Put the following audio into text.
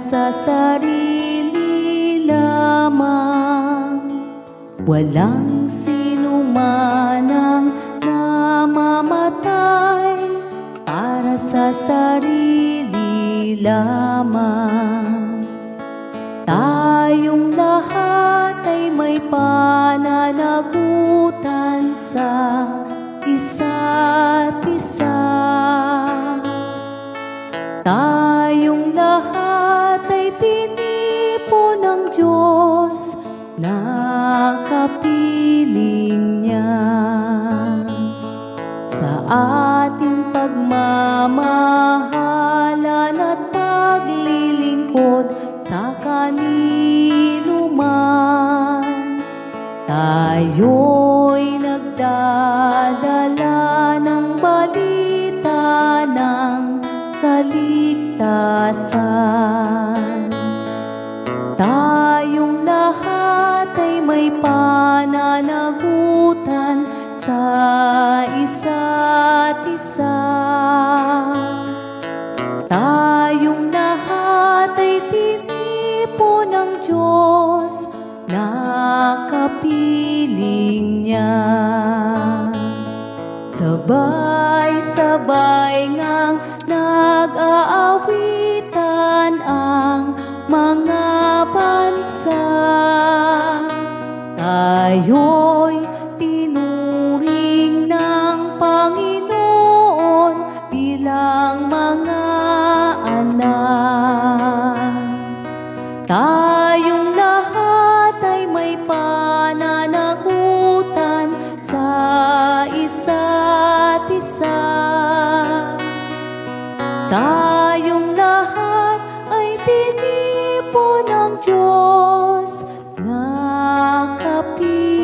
sa sarili lamang. Walang sinumanang namamatay para sa sarili lamang. Tayong lahat ay may pananagutan sa isa't isa. Tayong lahat ay tinipo ng Diyos na kapiling niya. Sa ating pagmamahalan at paglilingkod sa kanino man, tayo'y nagdadala ng balita ng kaligtasan. Tayong lahat ay may pananagutan sa isa't isa. Tayong lahat ay tinipo ng Diyos na kapiling niya. Sabay-sabay ngang nag-aawitan ang mga bansa. Tayo'y tinuring ng Panginoon bilang mga anak. Tayong lahat ay may pananagutan sa isa't isa. Tayong lahat ay tinipo ng Diyos na kapiling.